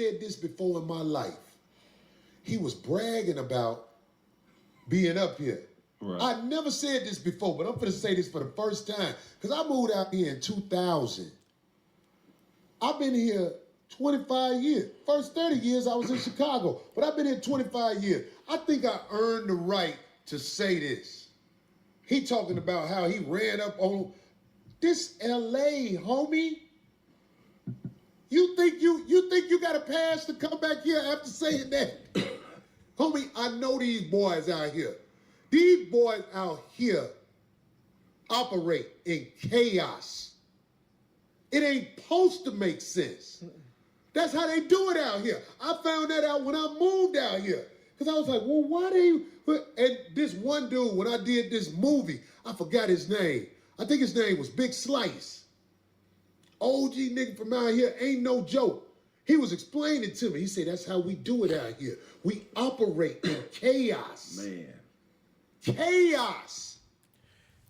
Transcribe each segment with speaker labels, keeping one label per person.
Speaker 1: said this before in my life. He was bragging about being up here. Right. I never said this before, but I'm going to say this for the first time because I moved out here in 2000. I've been here 25 years. First 30 years I was in Chicago, but I've been here 25 years. I think I earned the right to say this. He talking about how he ran up on this LA, homie. You think you got a pass to come back here after saying that? Homie, I know these boys out here. These boys out here operate in chaos. It ain't supposed to make sense. That's how they do it out here. I found that out when I moved out here. Because I was like, well, why they... And this one dude, when I did this movie, I forgot his name. I think his name was Big Slice. OG nigga from out here, ain't no joke. He was explaining to me. He said, that's how we do it out here. We operate in chaos. Man. Chaos.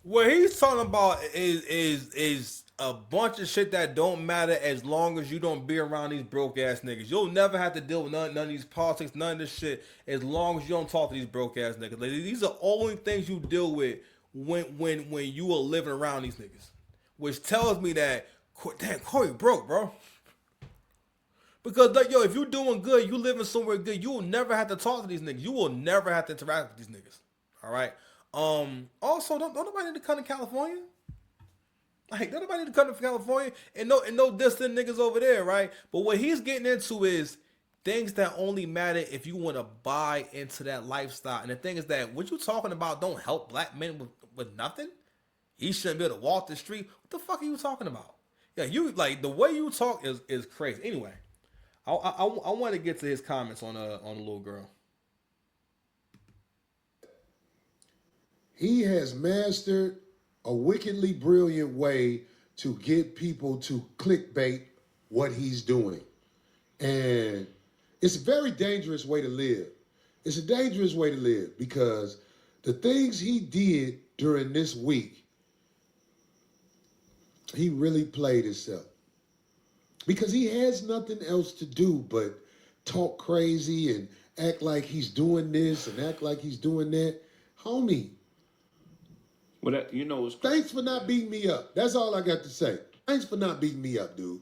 Speaker 2: What he's talking about is a bunch of shit that don't matter as long as you don't be around these broke ass niggas. You'll never have to deal with none of these politics, none of this shit, as long as you don't talk to these broke ass niggas. Like, these are only things you deal with when you are living around these niggas. Which tells me that, damn, Cory broke, bro. Because, like, yo, if you doing good, you living somewhere good, you will never have to talk to these niggas. You will never have to interact with these niggas. All right? Also, don't nobody need to come to California. Like, don't nobody need to come to California. And no distant niggas over there, right? But what he's getting into is things that only matter if you want to buy into that lifestyle. And the thing is that what you talking about don't help black men with nothing. He shouldn't be able to walk the street. What the fuck are you talking about? Yeah, you, like, the way you talk is crazy. Anyway, I want to get to his comments on the little girl.
Speaker 1: He has mastered a wickedly brilliant way to get people to clickbait what he's doing. And it's a very dangerous way to live. It's a dangerous way to live because the things he did during this week, he really played himself. Because he has nothing else to do but talk crazy and act like he's doing this and act like he's doing that. Homie,
Speaker 3: well, that, you know,
Speaker 1: thanks for not beating me up. That's all I got to say. Thanks for not beating me up, dude.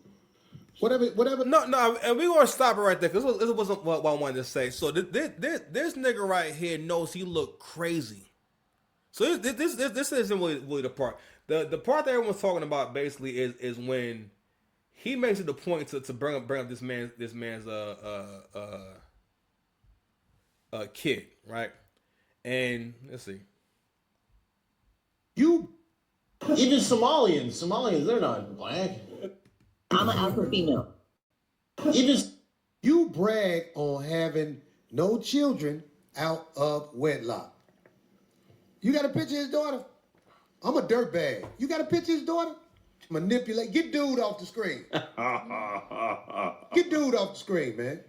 Speaker 1: Whatever.
Speaker 2: No, and we're going to stop it right there because this wasn't what I wanted to say. So this nigga right here knows he look crazy. So this isn't really the part. The part that everyone's talking about basically is when he makes it the point to bring up this man's kid, right? And let's see.
Speaker 4: Even Somalians, they're not black.
Speaker 5: I'm an Afro female.
Speaker 1: You brag on having no children out of wedlock. You got a picture of his daughter? I'm a dirtbag. You got a picture of his daughter? Manipulate. Get dude off the screen. Get dude off the screen, man.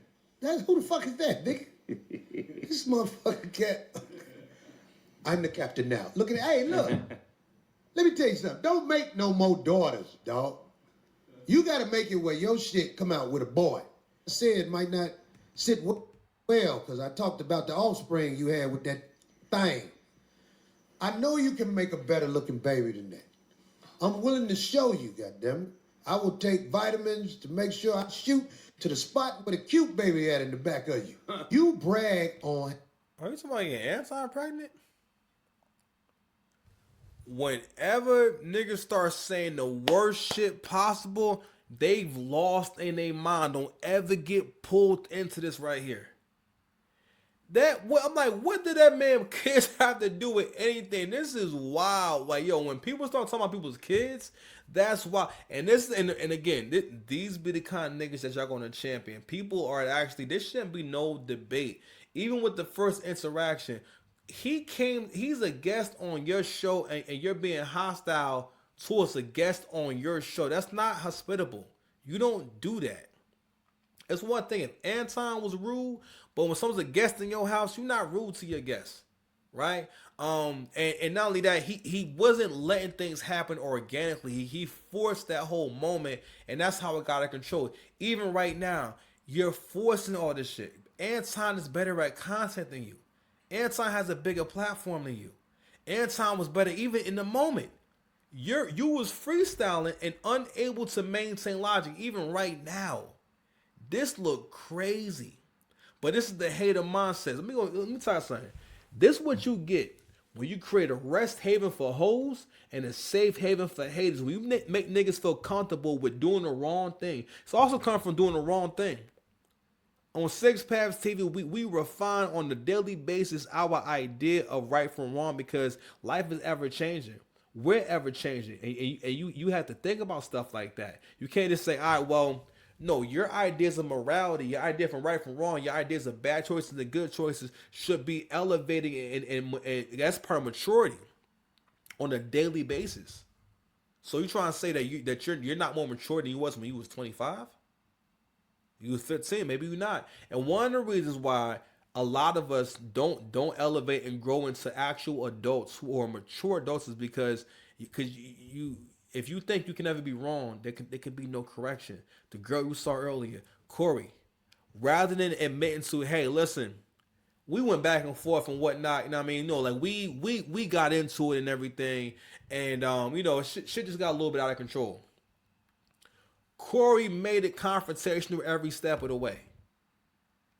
Speaker 1: Who the fuck is that, nigga? This motherfucker cat. I'm the captain now. Look at it. Hey, look. Let me tell you something. Don't make no more daughters, dog. You got to make it where your shit come out with a boy. I said it might not sit well because I talked about the offspring you had with that thing. I know you can make a better looking baby than that. I'm willing to show you, goddammit. I will take vitamins to make sure I shoot to the spot where the cute baby at in the back of you. You brag on...
Speaker 2: Are you talking about getting anti-pregnant? Whenever niggas start saying the worst shit possible, they've lost in their mind. Don't ever get pulled into this right here. I'm like, what did that man kids have to do with anything? This is wild. Like, yo, when people start talking about people's kids, that's why. And again, these be the kind of niggas that y'all gonna champion. People are actually, there shouldn't be no debate. Even with the first interaction, he's a guest on your show and you're being hostile towards a guest on your show. That's not hospitable. You don't do that. It's one thing if Anton was rude, but when someone's a guest in your house, you're not rude to your guests, right? And not only that, he wasn't letting things happen organically. He forced that whole moment, and that's how it got out of control. Even right now, You're forcing all this shit. Anton is better at content than you. Anton has a bigger platform than you. Anton was better even in the moment. You was freestyling and unable to maintain logic even right now. This look crazy. But this is the hater mindset. Let me tell you something. This is what you get when you create a rest haven for hoes and a safe haven for haters. When you make niggas feel comfortable with doing the wrong thing. It's also coming from doing the wrong thing. On Six Paths TV, we refine on a daily basis our idea of right from wrong because life is ever changing. We're ever changing. And you have to think about stuff like that. You can't just say, all right, well, no, your ideas of morality, your idea from right from wrong, your ideas of bad choices and good choices should be elevating and that's part of maturity on a daily basis. So you trying to say that you're not more mature than you was when you was 25? You was 15, maybe you're not. And one of the reasons why a lot of us don't elevate and grow into actual adults who are mature adults is because you if you think you can never be wrong, there could be no correction. The girl you saw earlier, Cory, rather than admitting to, hey, listen, we went back and forth and whatnot, you know what I mean? No, like we got into it and everything, and shit just got a little bit out of control. Cory made it confrontational every step of the way.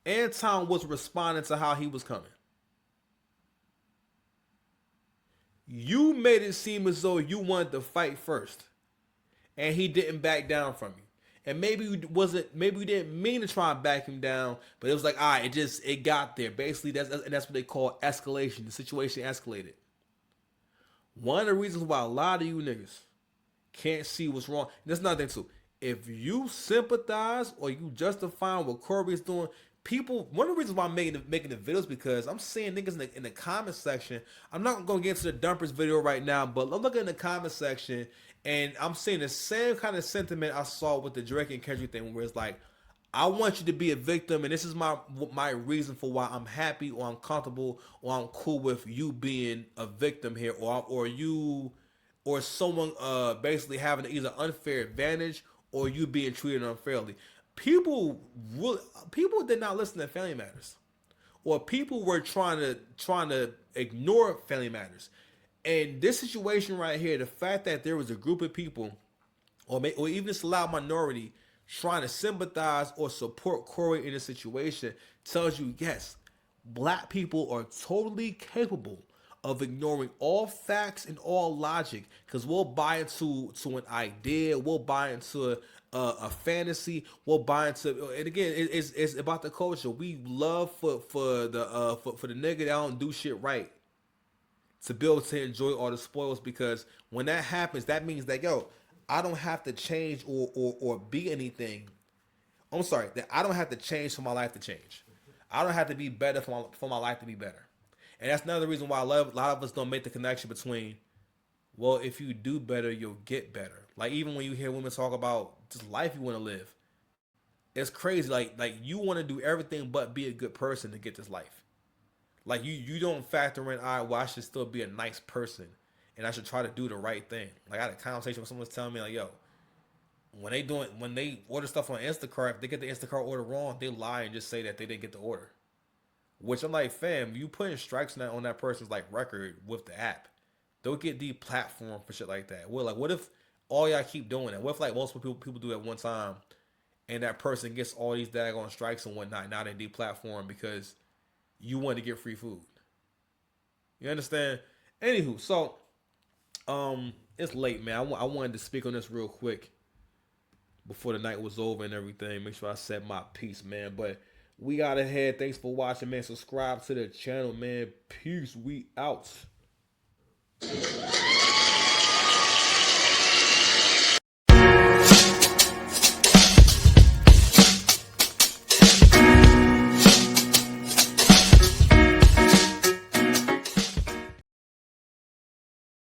Speaker 2: Anton was responding to how he was coming. You made it seem as though you wanted to fight first, and he didn't back down from you. And maybe you didn't mean to try and back him down, but it was like, all right, it got there. Basically, that's what they call escalation. The situation escalated. One of the reasons why a lot of you niggas can't see what's wrong, and that's another thing too. If you sympathize or you justify what Cory is doing, one of the reasons why I'm making the videos because I'm seeing niggas in the comment section. I'm not going to get into the dumpers video right now, but I'm looking in the comment section and I'm seeing the same kind of sentiment I saw with the Drake and Kendrick thing, where it's like, I want you to be a victim, and this is my reason for why I'm happy or I'm comfortable or I'm cool with you being a victim here, or you or someone basically having either unfair advantage or you being treated unfairly. People did not listen to Family Matters, or people were trying to ignore Family Matters. And this situation right here, the fact that there was a group of people, or even just a loud minority, trying to sympathize or support Cory in this situation, tells you, yes, black people are totally capable of ignoring all facts and all logic, because we'll buy into an idea, we'll buy into a fantasy, we'll buy into, and again, it's about the culture. We love for the nigga that don't do shit right to be able to enjoy all the spoils, because when that happens, that means that, yo, I don't have to change or be anything. I'm sorry, that I don't have to change for my life to change. I don't have to be better for my life to be better. And that's another reason why a lot of us don't make the connection between, well, if you do better, you'll get better. Like, even when you hear women talk about just life you want to live, it's crazy. Like you want to do everything but be a good person to get this life. Like, you don't factor in, all right, well, I should still be a nice person and I should try to do the right thing. Like, I had a conversation with someone telling me, like, yo, when they order stuff on Instacart, if they get the Instacart order wrong, they lie and just say that they didn't get the order. Which I'm like, fam, you putting strikes on that person's like record with the app. They'll get deplatformed for shit like that. Well, like, what if all y'all keep doing it? What if like multiple people do it at one time, and that person gets all these daggone strikes and whatnot? Now they deplatform because you want to get free food. You understand? Anywho, so it's late, man. I wanted to speak on this real quick before the night was over and everything. Make sure I said my piece, man. But we got ahead. Thanks for watching, man. Subscribe to the channel, man. Peace. We out.